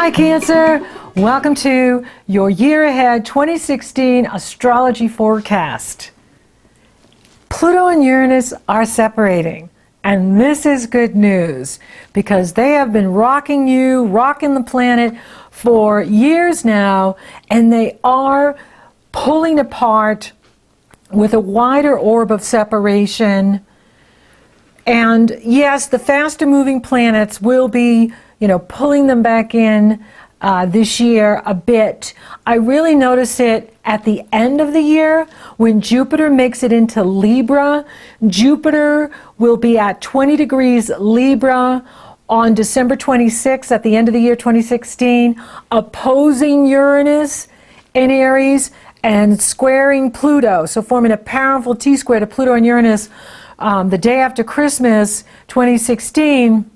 Hi Cancer, welcome to your year ahead 2016 astrology forecast. Pluto and Uranus are separating, and this is good news because they have been rocking the planet for years now, and they are pulling apart with a wider orb of separation. And yes, the faster moving planets will be pulling them back in this year a bit. I really notice it at the end of the year when Jupiter makes it into Libra. Jupiter will be at 20 degrees Libra on December 26th at the end of the year 2016, opposing Uranus in Aries and squaring Pluto, so forming a powerful T-square to Pluto and Uranus the day after Christmas 2016.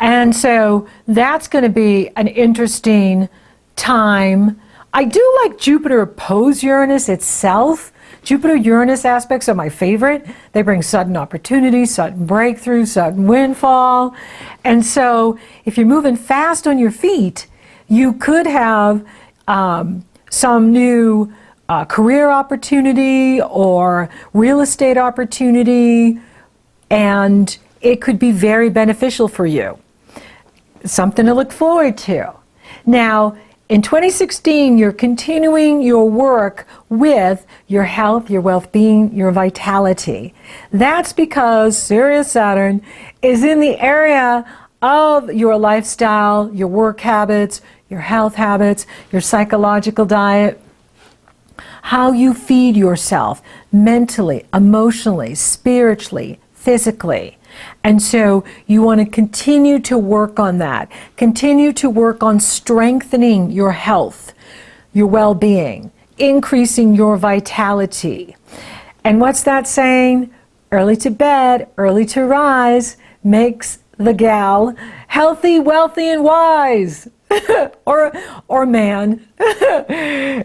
And so that's going to be an interesting time. I do like Jupiter oppose Uranus itself. Jupiter-Uranus aspects are my favorite. They bring sudden opportunity, sudden breakthrough, sudden windfall. And so if you're moving fast on your feet, you could have some new career opportunity or real estate opportunity, and it could be very beneficial for you. Something to look forward to. Now, in 2016, you're continuing your work with your health, your well-being, your vitality. That's because Sirius Saturn is in the area of your lifestyle, your work habits, your health habits, your psychological diet, how you feed yourself mentally, emotionally, spiritually, physically. And so you want to continue to work on that. Continue to work on strengthening your health, your well-being, increasing your vitality. And what's that saying? Early to bed, early to rise makes the gal healthy, wealthy, and wise. or man.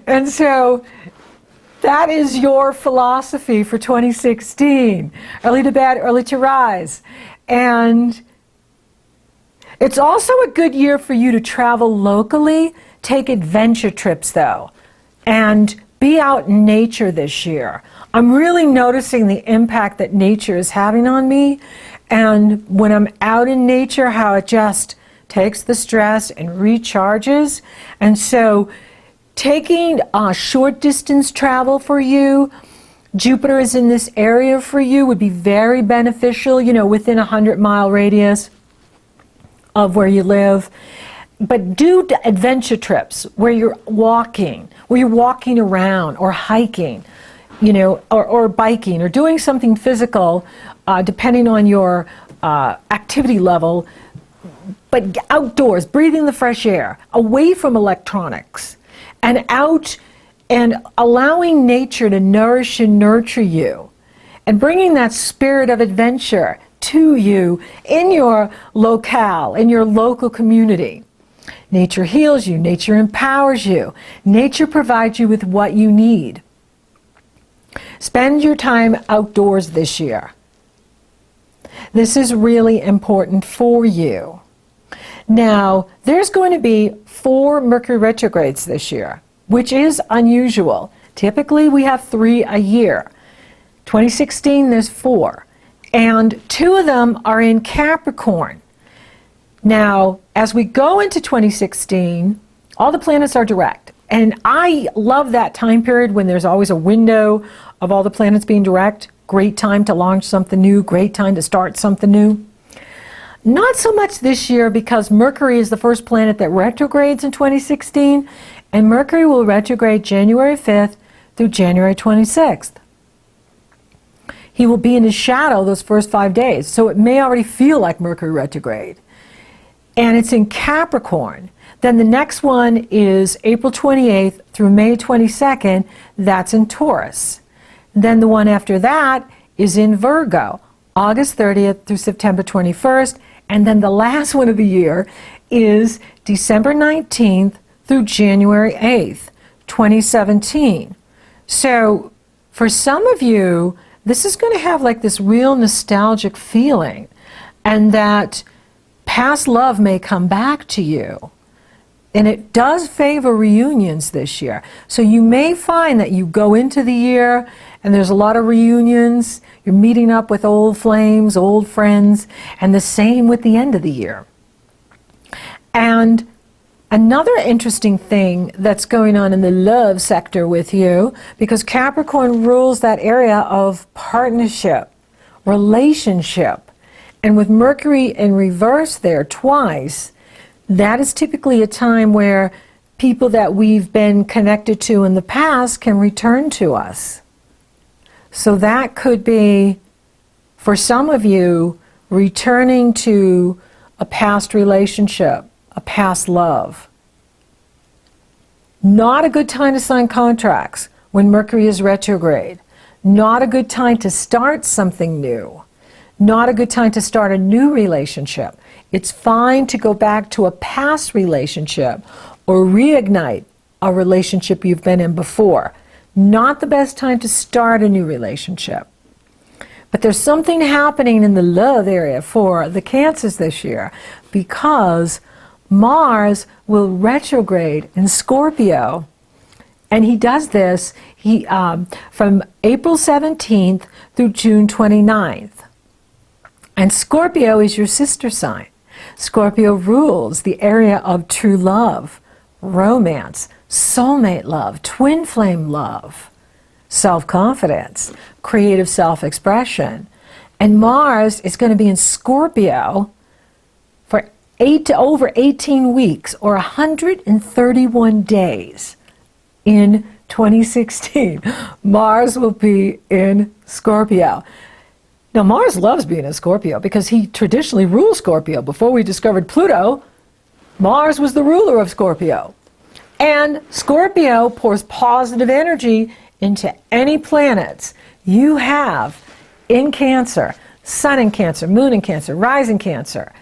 And so that is your philosophy for 2016. Early to bed, early to rise. And it's also a good year for you to travel locally, take adventure trips though, and be out in nature this year. I'm really noticing the impact that nature is having on me. And when I'm out in nature, how it just takes the stress and recharges. And so taking short distance travel for you, Jupiter is in this area for you, would be very beneficial, within a 100-mile radius of where you live. But do adventure trips where you're walking around or hiking, or biking or doing something physical, depending on your activity level, but outdoors, breathing the fresh air, away from electronics, and out and allowing nature to nourish and nurture you, and bringing that spirit of adventure to you in your locale, in your local community. Nature heals you, nature empowers you, nature provides you with what you need. Spend your time outdoors this year. This is really important for you. Now, there's going to be 4 Mercury retrogrades this year, which is unusual. Typically, we have 3 a year. 2016, there's 4. And 2 of them are in Capricorn. Now, as we go into 2016, all the planets are direct. And I love that time period when there's always a window of all the planets being direct. Great time to launch something new, great time to start something new. Not so much this year because Mercury is the first planet that retrogrades in 2016, and Mercury will retrograde January 5th through January 26th. He will be in his shadow those first 5 days, so it may already feel like Mercury retrograde. And it's in Capricorn. Then the next one is April 28th through May 22nd, that's in Taurus. Then the one after that is in Virgo, August 30th through September 21st. And then the last one of the year is December 19th through January 8th, 2017. So for some of you, this is going to have like this real nostalgic feeling, and that past love may come back to you. And it does favor reunions this year. So you may find that you go into the year and there's a lot of reunions. You're meeting up with old flames, old friends, and the same with the end of the year. And another interesting thing that's going on in the love sector with you, because Capricorn rules that area of partnership, relationship, and with Mercury in reverse there twice, that is typically a time where people that we've been connected to in the past can return to us. So that could be, for some of you, returning to a past relationship, a past love. Not a good time to sign contracts when Mercury is retrograde. Not a good time to start something new. Not a good time to start a new relationship. It's fine to go back to a past relationship or reignite a relationship you've been in before. Not the best time to start a new relationship. But there's something happening in the love area for the Cancers this year, because Mars will retrograde in Scorpio. And he does this from April 17th through June 29th. And Scorpio is your sister sign. Scorpio rules the area of true love, romance, soulmate love, twin flame love, self-confidence, creative self-expression. And Mars is going to be in Scorpio for over 18 weeks, or 131 days in 2016. Mars will be in Scorpio. Now, Mars loves being in Scorpio because he traditionally rules Scorpio. Before we discovered Pluto, Mars was the ruler of Scorpio. And Scorpio pours positive energy into any planets you have in Cancer. Sun in Cancer, Moon in Cancer, Rising Cancer.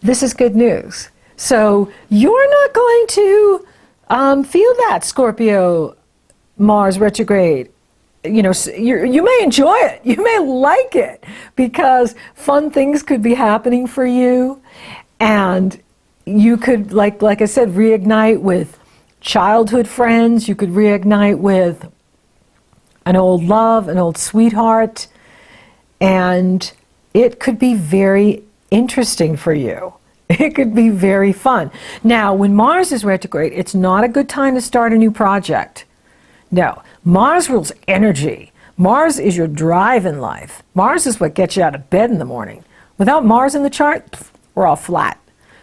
This is good news. So you're not going to feel that Scorpio Mars retrograde. You know, you may enjoy it, you may like it, because fun things could be happening for you, and you could, like I said, reignite with childhood friends. You could reignite with an old love, an old sweetheart, and it could be very interesting for you. It could be very fun. Now, when Mars is retrograde, it's not a good time to start a new project. No, Mars rules energy. Mars is your drive in life. Mars is what gets you out of bed in the morning. Without Mars in the chart, we're all flat.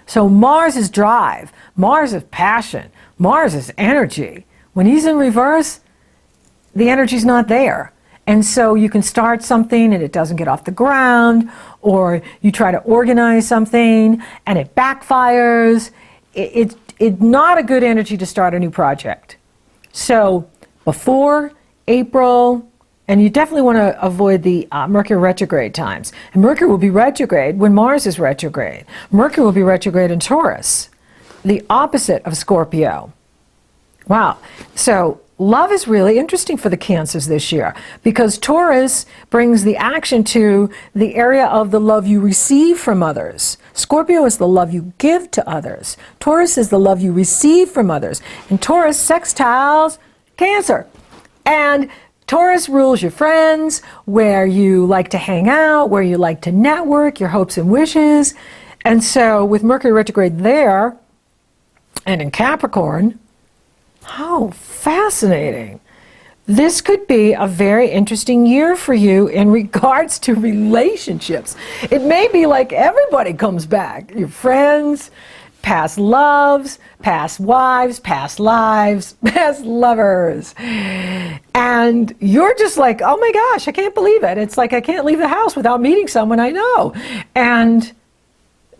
So Mars is drive. Mars is passion. Mars is energy. When he's in reverse, the energy's not there. And so you can start something and it doesn't get off the ground, or you try to organize something and it backfires. It's not a good energy to start a new project. So before April, and you definitely want to avoid the Mercury retrograde times. And Mercury will be retrograde when Mars is retrograde. Mercury will be retrograde in Taurus, the opposite of Scorpio. Wow. So love is really interesting for the Cancers this year, because Taurus brings the action to the area of the love you receive from others. Scorpio is the love you give to others. Taurus is the love you receive from others. And Taurus sextiles Cancer. And Taurus rules your friends, where you like to hang out, where you like to network, your hopes and wishes. And so with Mercury retrograde there, and in Capricorn, how fascinating. This could be a very interesting year for you in regards to relationships. It may be like everybody comes back. Your friends, past loves, past wives, past lives, past lovers. And you're just like, oh my gosh, I can't believe it. It's like I can't leave the house without meeting someone I know. And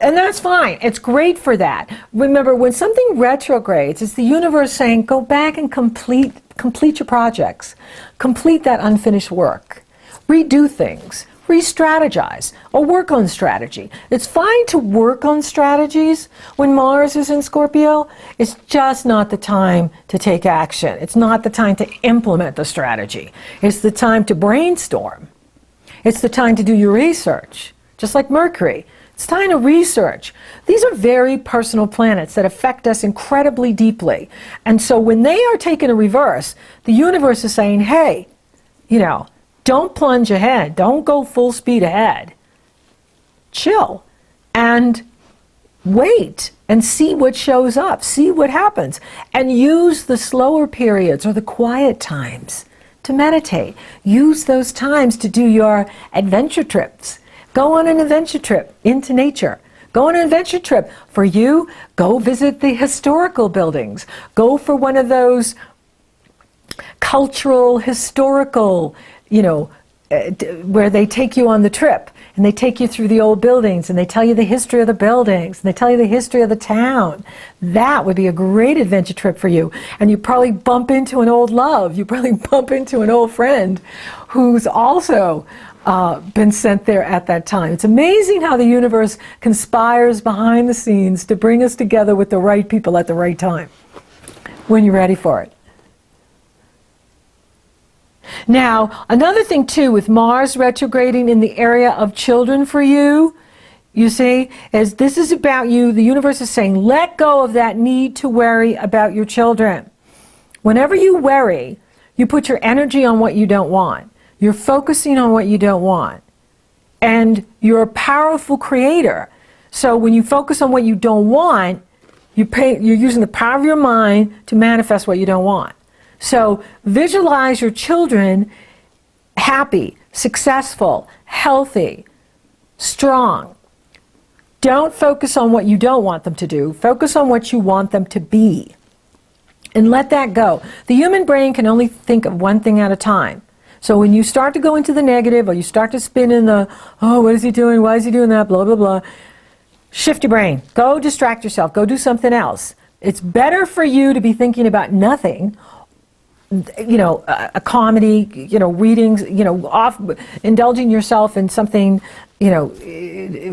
that's fine. It's great for that. Remember, when something retrogrades, it's the universe saying, go back and complete your projects. Complete that unfinished work. Redo things. Re-strategize, or work on strategy. It's fine to work on strategies when Mars is in Scorpio. It's just not the time to take action. It's not the time to implement the strategy. It's the time to brainstorm. It's the time to do your research. Just like Mercury. It's It's time to research. These are very personal planets that affect us incredibly deeply. And so when they are taking a reverse, the universe is saying, hey, don't plunge ahead. Don't go full speed ahead. Chill and wait and see what shows up. See what happens. And use the slower periods or the quiet times to meditate. Use those times to do your adventure trips. Go on an adventure trip into nature. Go on an adventure trip. For you, go visit the historical buildings. Go for one of those cultural, historical, where they take you on the trip and they take you through the old buildings and they tell you the history of the buildings and they tell you the history of the town. That would be a great adventure trip for you. And you probably bump into an old love. You probably bump into an old friend who's also been sent there at that time. It's amazing how the universe conspires behind the scenes to bring us together with the right people at the right time when you're ready for it. Now, another thing too, with Mars retrograding in the area of children for you, you see, is this is about you. The universe is saying, let go of that need to worry about your children. Whenever you worry, you put your energy on what you don't want. You're focusing on what you don't want. And you're a powerful creator. So when you focus on what you don't want, you're using the power of your mind to manifest what you don't want. So visualize your children happy, successful, healthy, strong. Don't focus on what you don't want them to do. Focus on what you want them to be. And let that go. The human brain can only think of one thing at a time. So when you start to go into the negative or you start to spin in the, oh, what is he doing? Why is he doing that? Blah, blah, blah. Shift your brain. Go distract yourself. Go do something else. It's better for you to be thinking about nothing, a comedy, readings, indulging yourself in something,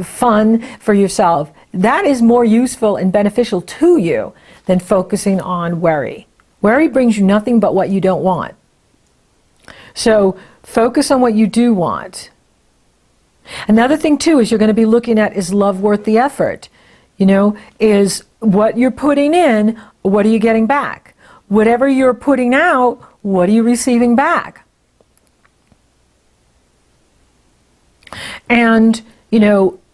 fun for yourself. That is more useful and beneficial to you than focusing on worry. Worry brings you nothing but what you don't want. So focus on what you do want. Another thing too is you're going to be looking at, is love worth the effort? Is what you're putting in, what are you getting back? Whatever you're putting out, what are you receiving back? And,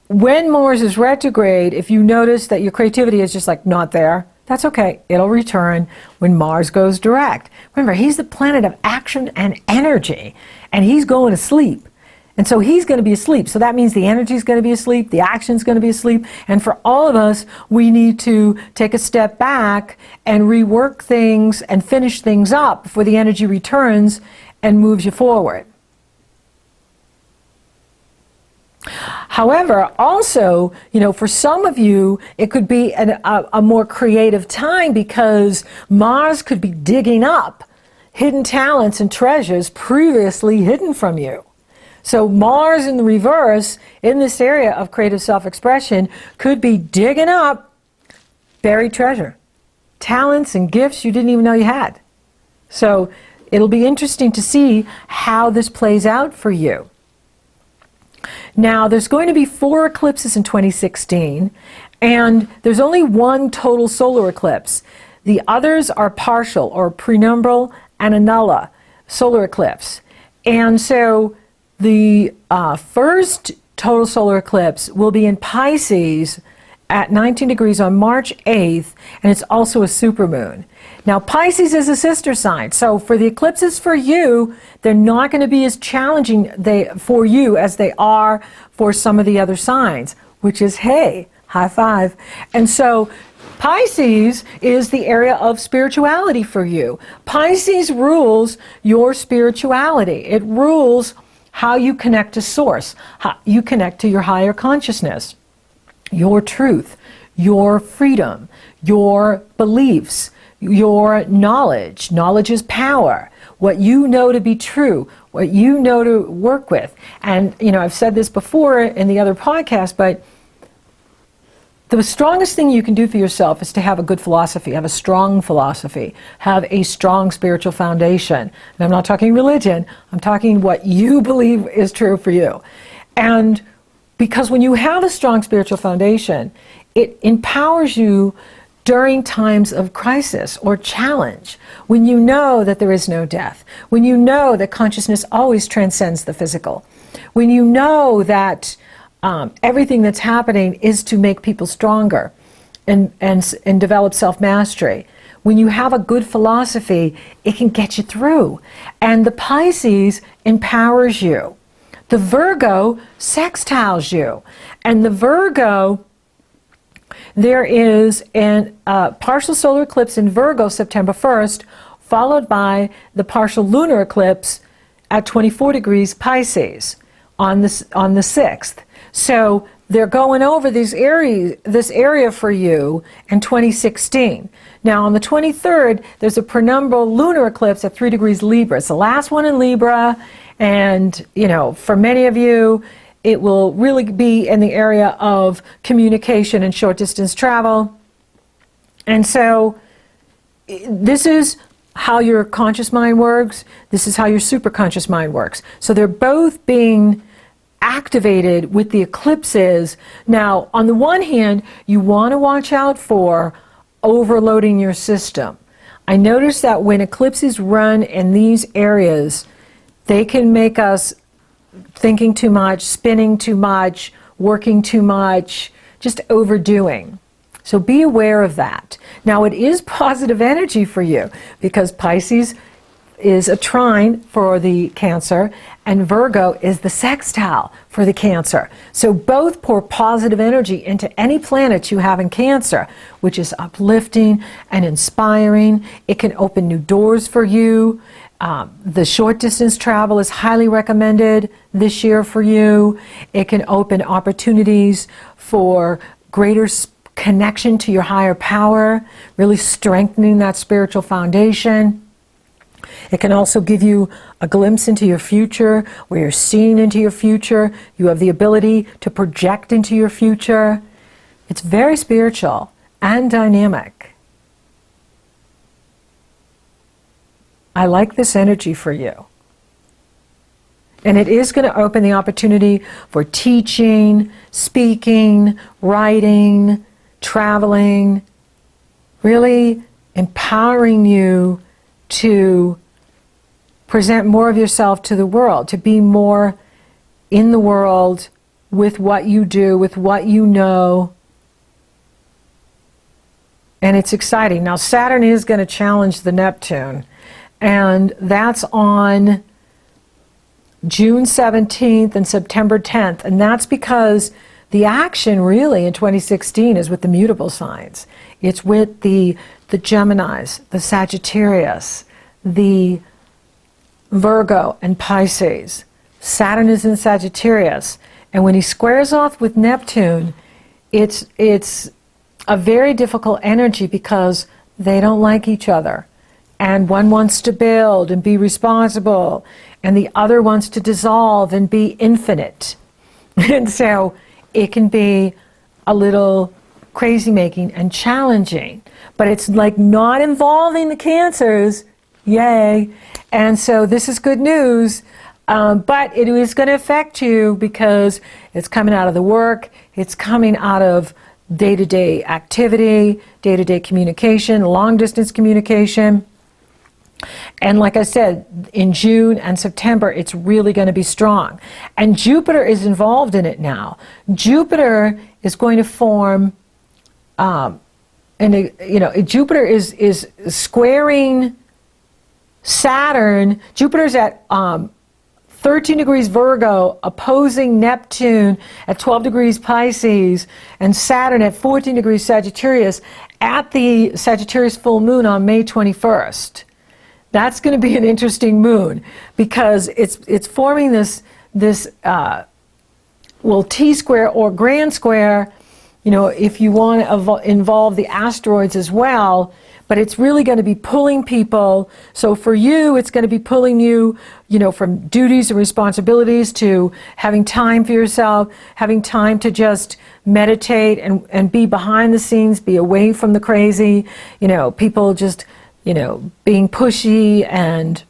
when Mars is retrograde, if you notice that your creativity is just like not there, that's okay. It'll return when Mars goes direct. Remember, he's the planet of action and energy, and he's going to sleep. And so he's going to be asleep. So that means the energy is going to be asleep, the action is going to be asleep. And for all of us, we need to take a step back and rework things and finish things up before the energy returns and moves you forward. However, also, for some of you, it could be a more creative time because Mars could be digging up hidden talents and treasures previously hidden from you. So Mars in the reverse, in this area of creative self-expression, could be digging up buried treasure, talents and gifts you didn't even know you had. So it'll be interesting to see how this plays out for you. Now, there's going to be 4 eclipses in 2016, and there's only one total solar eclipse. The others are partial or prenumbral and annulla solar eclipse. And so the first total solar eclipse will be in Pisces at 19 degrees on March 8th, and it's also a supermoon. Now, Pisces is a sister sign, so for the eclipses for you, they're not going to be as challenging for you as they are for some of the other signs, which is, hey, high five. And so Pisces is the area of spirituality for you. Pisces rules your spirituality. It rules how you connect to source, how you connect to your higher consciousness, your truth, your freedom, your beliefs, your knowledge. Knowledge is power. What you know to be true, what you know to work with. And, I've said this before in the other podcast, but the strongest thing you can do for yourself is to have a good philosophy, have a strong philosophy, have a strong spiritual foundation. And I'm not talking religion, I'm talking what you believe is true for you. And Because when you have a strong spiritual foundation, it empowers you during times of crisis or challenge, when you know that there is no death, when you know that consciousness always transcends the physical, when you know that everything that's happening is to make people stronger and develop self-mastery. When you have a good philosophy, it can get you through. And the Pisces empowers you. The Virgo sextiles you. And the Virgo, there is a partial solar eclipse in Virgo September 1st, followed by the partial lunar eclipse at 24 degrees Pisces on the 6th. So they're going over this area for you in 2016. Now on the 23rd, there's a penumbral lunar eclipse at 3 degrees Libra. It's the last one in Libra, and you know, for many of you, it will really be in the area of communication and short distance travel. And so this is how your conscious mind works. This is how your superconscious mind works. So they're both being activated with the eclipses. Now, on the one hand, you want to watch out for overloading your system. I notice that when eclipses run in these areas, they can make us thinking too much, spinning too much, working too much, just overdoing. So be aware of that. Now, it is positive energy for you because Pisces is a trine for the Cancer and Virgo is the sextile for the Cancer. So both pour positive energy into any planet you have in Cancer, which is uplifting and inspiring. It can open new doors for you. The short distance travel is highly recommended this year for you. It can open opportunities for greater connection to your higher power, really strengthening that spiritual foundation. It can also give you a glimpse into your future, where you're seeing into your future. You have the ability to project into your future. It's very spiritual and dynamic. I like this energy for you. And it is going to open the opportunity for teaching, speaking, writing, traveling, really empowering you to present more of yourself to the world, to be more in the world with what you do, with what you know. And it's exciting. Now, Saturn is going to challenge the Neptune, and that's on June 17th and September 10th. And that's because the action really in 2016 is with the mutable signs. It's with the Geminis, the Sagittarius, the Virgo and Pisces. Saturn is in Sagittarius, and when he squares off with Neptune, it's a very difficult energy because they don't like each other, and one wants to build and be responsible, and the other wants to dissolve and be infinite. And so it can be a little crazy making and challenging, but it's like not involving the Cancers. Yay. And so this is good news, but it is going to affect you because it's coming out of the work, it's coming out of day-to-day activity, day-to-day communication, long-distance communication. And like I said, in June and September, it's really going to be strong. And Jupiter is involved in it now. Jupiter is going to form, Jupiter is squaring Saturn. Jupiter's at 13 degrees Virgo, opposing Neptune at 12 degrees Pisces, and Saturn at 14 degrees Sagittarius at the Sagittarius full moon on May 21st. That's going to be an interesting moon because it's forming this T-square or grand square, you know, if you want to involve the asteroids as well. But it's really going to be pulling people. So for you, it's going to be pulling you, you know, from duties and responsibilities to having time for yourself, having time to just meditate and be behind the scenes, be away from the crazy, you know, people just, you know, being pushy and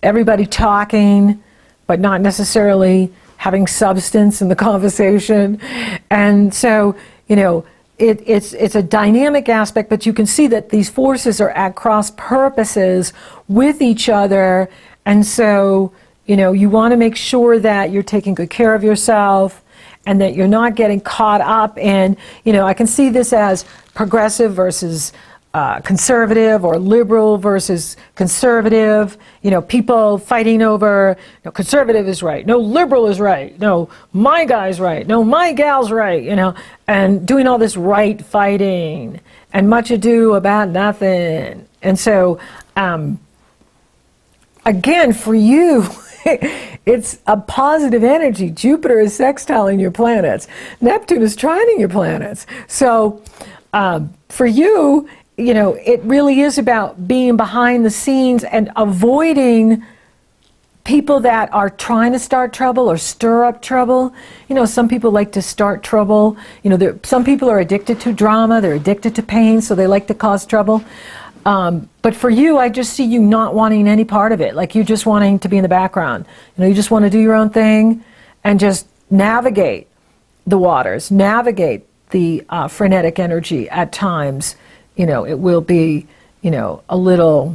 everybody talking, but not necessarily having substance in the conversation. And so, it's a dynamic aspect, but you can see that these forces are at cross purposes with each other. And so, you want to make sure that you're taking good care of yourself and that you're not getting caught up in, I can see this as progressive versus conservative, or liberal versus conservative, people fighting over, conservative is right, no, liberal is right, no, my guy's right, no, my gal's right, and doing all this right fighting and much ado about nothing. And so, again, for you, it's a positive energy. Jupiter is sextiling your planets. Neptune is trining your planets. So, for you, it really is about being behind the scenes and avoiding people that are trying to start trouble or stir up trouble. Some people like to start trouble. Some people are addicted to drama, they're addicted to pain, so they like to cause trouble. But for you, I just see you not wanting any part of it, like you just wanting to be in the background. You just want to do your own thing and just navigate the waters, navigate the frenetic energy at times. It will be, a little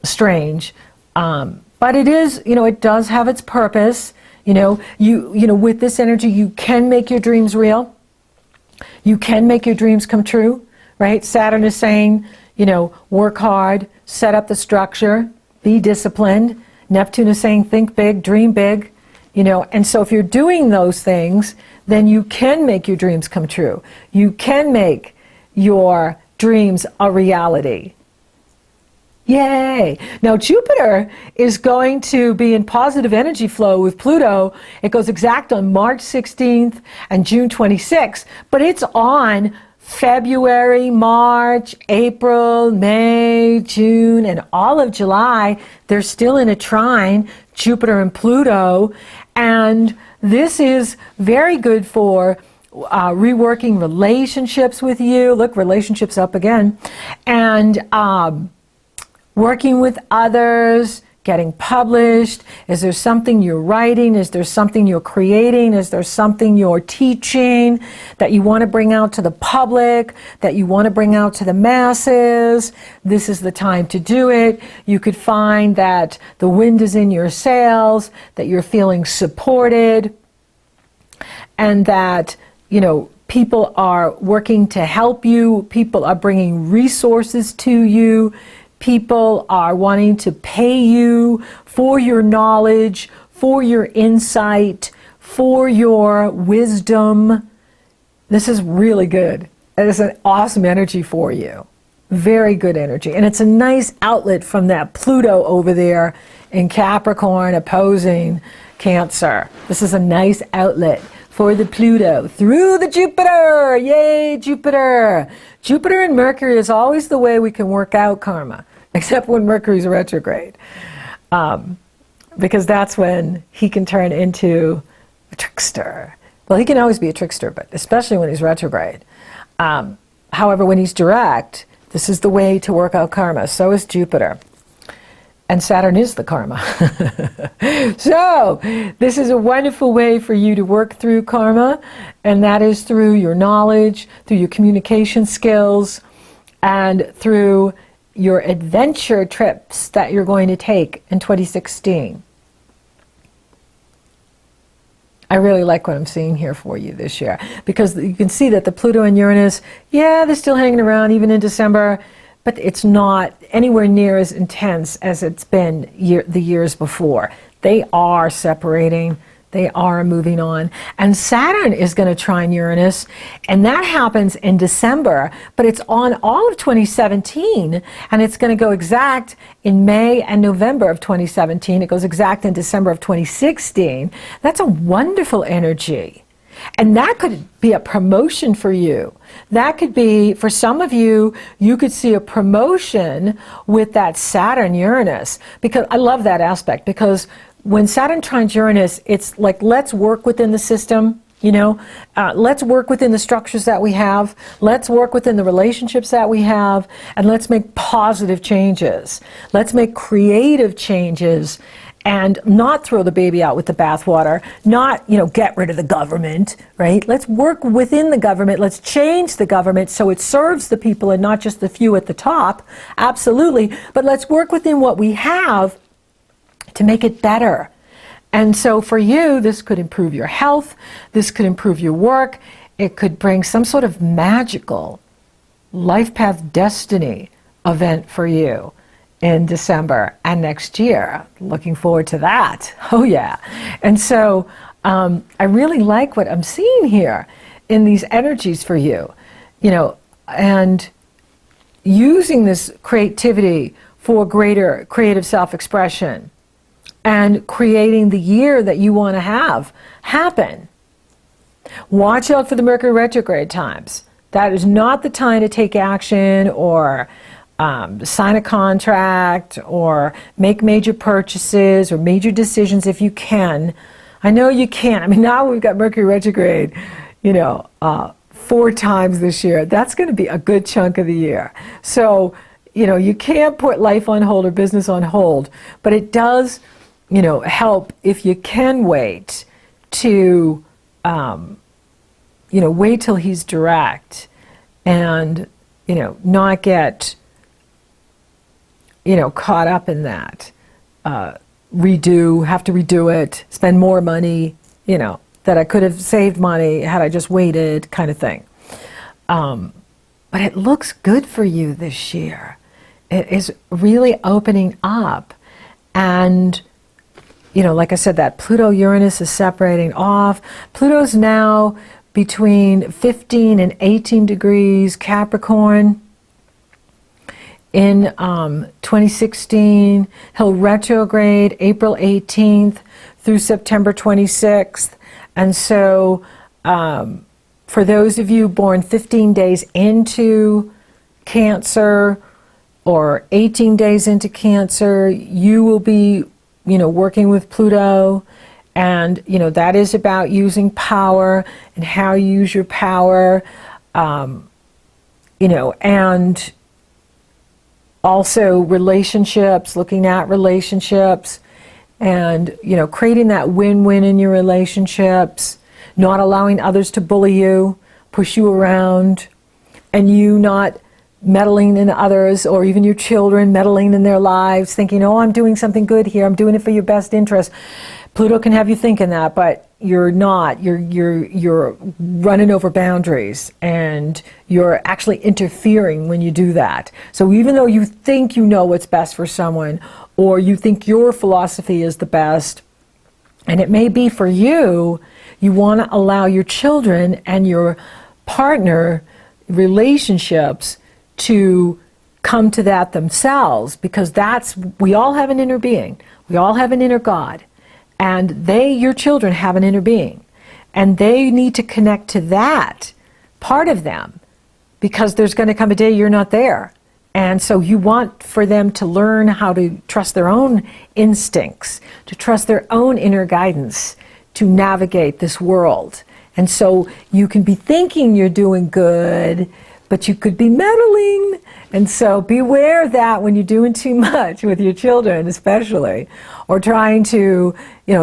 strange, but it is, it does have its purpose. With this energy, you can make your dreams real. You can make your dreams come true, right? Saturn is saying, work hard, set up the structure, be disciplined. Neptune is saying, think big, dream big, and so if you're doing those things, then you can make your dreams come true. You can make your dreams a reality. Yay! Now Jupiter is going to be in positive energy flow with Pluto. It goes exact on March 16th and June 26th, but it's on February, March, April, May, June, and all of July. They're still in a trine, Jupiter and Pluto, and this is very good for reworking relationships with you. Look, relationships up again. And working with others, getting published. Is there something you're writing? Is there something you're creating? Is there something you're teaching that you want to bring out to the public, that you want to bring out to the masses? This is the time to do it. You could find that the wind is in your sails, that you're feeling supported, and that people are working to help you. People are bringing resources to you. People are wanting to pay you for your knowledge, for your insight, for your wisdom. This is really good. It is an awesome energy for you. Very good energy. And it's a nice outlet from that Pluto over there in Capricorn opposing Cancer. This is a nice outlet for the Pluto through the Jupiter. Yay, Jupiter. Jupiter and Mercury is always the way we can work out karma, except when Mercury's retrograde. Because that's when he can turn into a trickster. Well, he can always be a trickster, but especially when he's retrograde. However, when he's direct, this is the way to work out karma. So is Jupiter. And Saturn is the karma. So, this is a wonderful way for you to work through karma, and that is through your knowledge, through your communication skills, and through your adventure trips that you're going to take in 2016. I really like what I'm seeing here for you this year, because you can see that the Pluto and Uranus, yeah, they're still hanging around even in December, but it's not anywhere near as intense as it's been the years before. They are separating. They are moving on. And Saturn is going to trine Uranus, and that happens in December, but it's on all of 2017, and it's going to go exact in May and November of 2017. It goes exact in December of 2016. That's a wonderful energy. And that could be a promotion for you. That could be, for some of you, you could see a promotion with that Saturn-Uranus. Because I love that aspect, because when Saturn trines Uranus, it's like, let's work within the system, let's work within the structures that we have, let's work within the relationships that we have, and let's make positive changes. Let's make creative changes and not throw the baby out with the bathwater, not, get rid of the government, right? Let's work within the government. Let's change the government so it serves the people and not just the few at the top. Absolutely. But let's work within what we have to make it better. And so for you, this could improve your health. This could improve your work. It could bring some sort of magical life path destiny event for you in December and next year. Looking forward to that. Oh yeah. And so I really like what I'm seeing here in these energies for you, and using this creativity for greater creative self-expression and creating the year that you want to have happen. Watch out for the Mercury retrograde times. That is not the time to take action or sign a contract or make major purchases or major decisions if you can. I know you can. I mean, now we've got Mercury retrograde, 4 times this year. That's going to be a good chunk of the year. So, you can't put life on hold or business on hold, but it does, help if you can wait to, wait till he's direct and, not get caught up in that, have to redo it, spend more money, that I could have saved money had I just waited, kind of thing. But it looks good for you this year. It is really opening up. And, like I said, that Pluto-Uranus is separating off. Pluto's now between 15 and 18 degrees Capricorn. In 2016, he'll retrograde April 18th through September 26th. And so for those of you born 15 days into Cancer or 18 days into Cancer, you will be, working with Pluto. And, that is about using power and how you use your power, and also relationships, looking at relationships and, creating that win-win in your relationships, not allowing others to bully you, push you around, and you not meddling in others or even your children meddling in their lives, thinking, oh, I'm doing something good here, I'm doing it for your best interest. Pluto can have you thinking that, but you're not. You're running over boundaries, and you're actually interfering when you do that. So even though you think you know what's best for someone, or you think your philosophy is the best, and it may be for you, you want to allow your children and your partner relationships to come to that themselves, because we all have an inner being. We all have an inner God. And your children have an inner being. And they need to connect to that part of them, because there's going to come a day you're not there. And so you want for them to learn how to trust their own instincts, to trust their own inner guidance, to navigate this world. And so you can be thinking you're doing good, but you could be meddling. And so beware of that when you're doing too much with your children, especially, or trying to,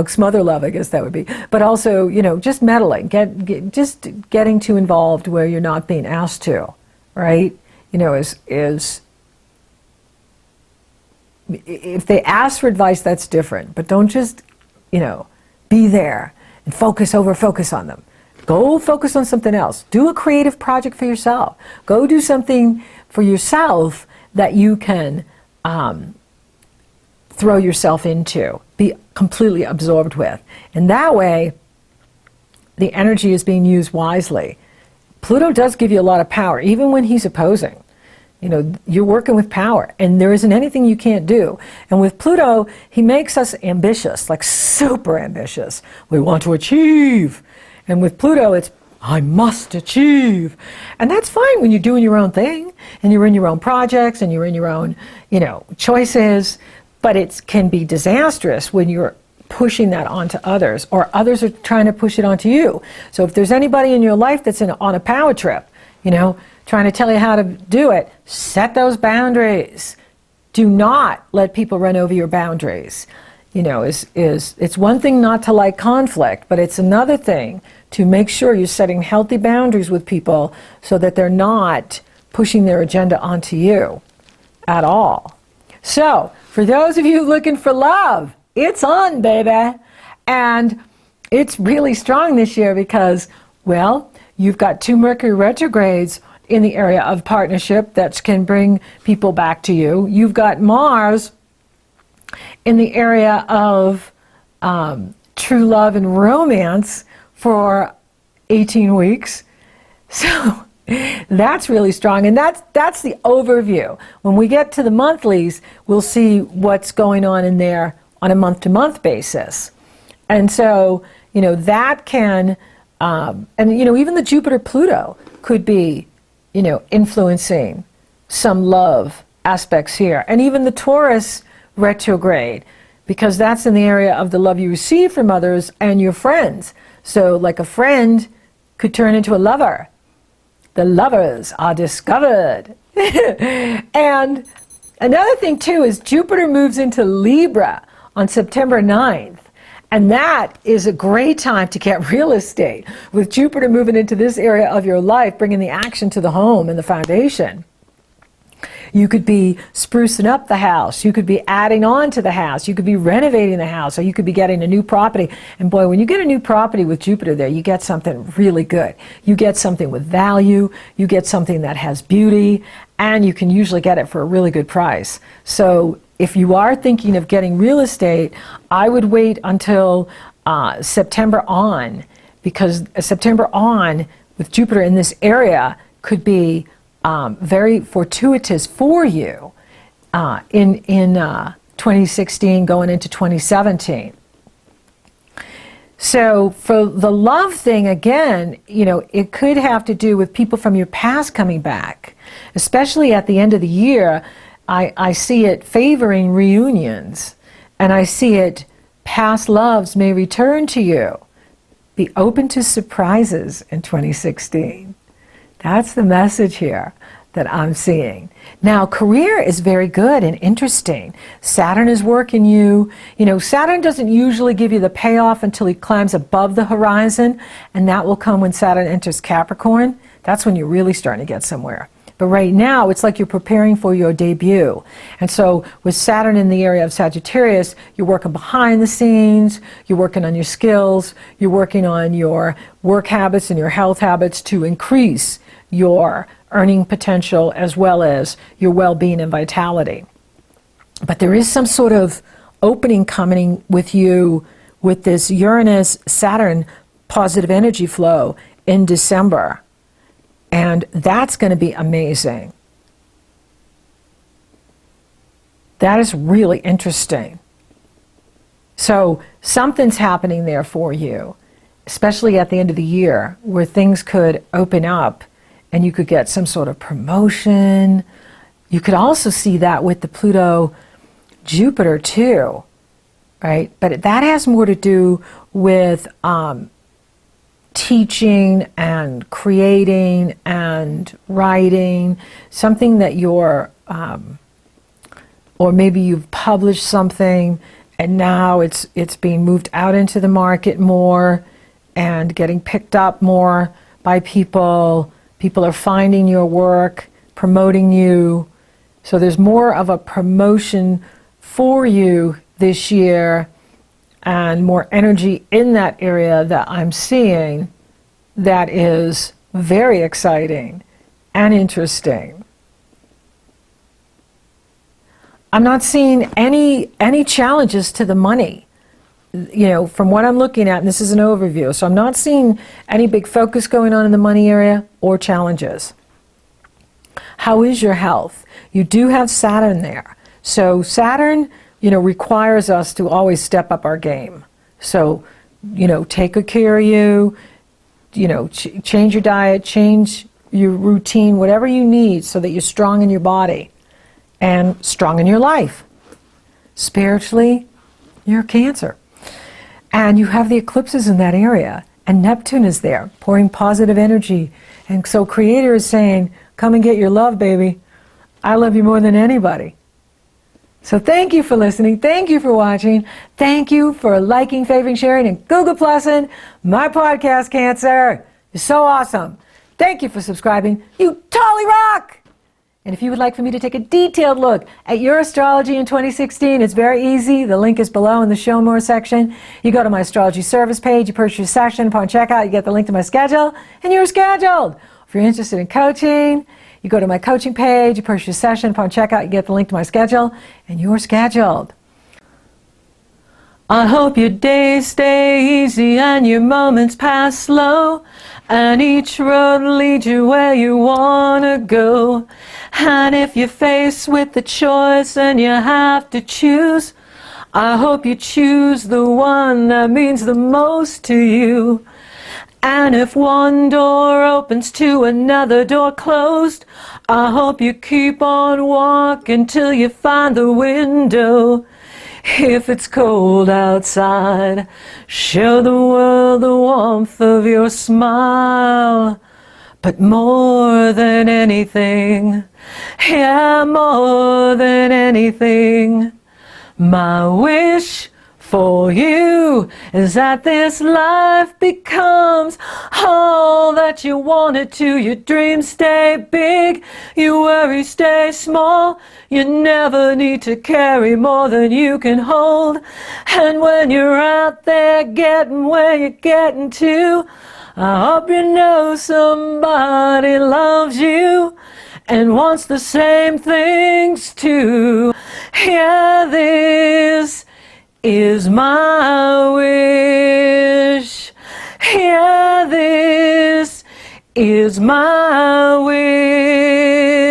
smother love, I guess that would be. But also, just meddling, just getting too involved where you're not being asked to, right? Is if they ask for advice, that's different. But don't just, be there and focus on them. Go focus on something else. Do a creative project for yourself. Go do something for yourself that you can throw yourself into, be completely absorbed with. And that way, the energy is being used wisely. Pluto does give you a lot of power, even when he's opposing. You're working with power, and there isn't anything you can't do. And with Pluto, he makes us ambitious, like super ambitious. We want to achieve. And with Pluto, it's, I must achieve. And that's fine when you're doing your own thing, and you're in your own projects, and you're in your own, choices. But it can be disastrous when you're pushing that onto others, or others are trying to push it onto you. So if there's anybody in your life that's on a power trip, trying to tell you how to do it, set those boundaries. Do not let people run over your boundaries. it's one thing not to like conflict, but it's another thing to make sure you're setting healthy boundaries with people so that they're not pushing their agenda onto you at all. So, for those of you looking for love, it's on, baby. And it's really strong this year because, well, you've got 2 Mercury retrogrades in the area of partnership that can bring people back to you. You've got Mars in the area of true love and romance for 18 weeks. So that's really strong, and that's the overview. When we get to the monthlies, we'll see what's going on in there on a month-to-month basis. And so, that can, and even the Jupiter-Pluto could be, influencing some love aspects here. And even the Taurus retrograde, because that's in the area of the love you receive from others and your friends. So like a friend could turn into a lover. The lovers are discovered. And another thing too is Jupiter moves into Libra on September 9th. And that is a great time to get real estate. With Jupiter moving into this area of your life, bringing the action to the home and the foundation. You could be sprucing up the house. You could be adding on to the house. You could be renovating the house, or you could be getting a new property. And boy, when you get a new property with Jupiter there, you get something really good. You get something with value. You get something that has beauty, and you can usually get it for a really good price. So if you are thinking of getting real estate, I would wait until September on, because September on with Jupiter in this area could be very fortuitous for you in 2016 going into 2017. So for the love thing, again, it could have to do with people from your past coming back, especially at the end of the year. I see it favoring reunions, and I see it past loves may return to you. Be open to surprises in 2016. That's the message here that I'm seeing. Now, career is very good and interesting. Saturn is working you. Saturn doesn't usually give you the payoff until he climbs above the horizon, and that will come when Saturn enters Capricorn. That's when you're really starting to get somewhere. But right now, it's like you're preparing for your debut. And so with Saturn in the area of Sagittarius, you're working behind the scenes, you're working on your skills, you're working on your work habits and your health habits to increase your earning potential as well as your well-being and vitality. But there is some sort of opening coming with you with this Uranus-Saturn positive energy flow in December. And that's going to be amazing. That is really interesting. So something's happening there for you, especially at the end of the year, where things could open up and you could get some sort of promotion. You could also see that with the Pluto-Jupiter too, right? But that has more to do with teaching and creating and writing, something that you're, or maybe you've published something and now it's being moved out into the market more and getting picked up more by people. People are finding your work, promoting you. So there's more of a promotion for you this year and more energy in that area that I'm seeing that is very exciting and interesting. I'm not seeing any challenges to the money, from what I'm looking at, and this is an overview, so I'm not seeing any big focus going on in the money area or challenges. How is your health? You do have Saturn there. So Saturn, requires us to always step up our game. So, take good care of you, change your diet, change your routine, whatever you need so that you're strong in your body and strong in your life. Spiritually, you're Cancer. And you have the eclipses in that area. And Neptune is there, pouring positive energy. And so Creator is saying, come and get your love, baby. I love you more than anybody. So thank you for listening. Thank you for watching. Thank you for liking, favoring, sharing, and Google Plussing my podcast, Cancer. You're so awesome. Thank you for subscribing. You totally rock! And if you would like for me to take a detailed look at your astrology in 2016, it's very easy. The link is below in the Show More section. You go to my astrology service page, you purchase your session. Upon checkout, you get the link to my schedule, and you're scheduled. If you're interested in coaching, you go to my coaching page, you purchase your session. Upon checkout, you get the link to my schedule, and you're scheduled. I hope your days stay easy and your moments pass slow, and each road leads you where you want to go. And if you're faced with the choice and you have to choose, I hope you choose the one that means the most to you. And if one door opens to another door closed, I hope you keep on walking till you find the window. If it's cold outside, show the world the warmth of your smile. But more than anything, yeah, more than anything, my wish for you is that this life becomes all that you want it to. Your dreams stay big, your worries stay small. You never need to carry more than you can hold. And when you're out there getting where you're getting to, I hope you know somebody loves you and wants the same things too. Yeah, this is my wish. Yeah, this is my wish.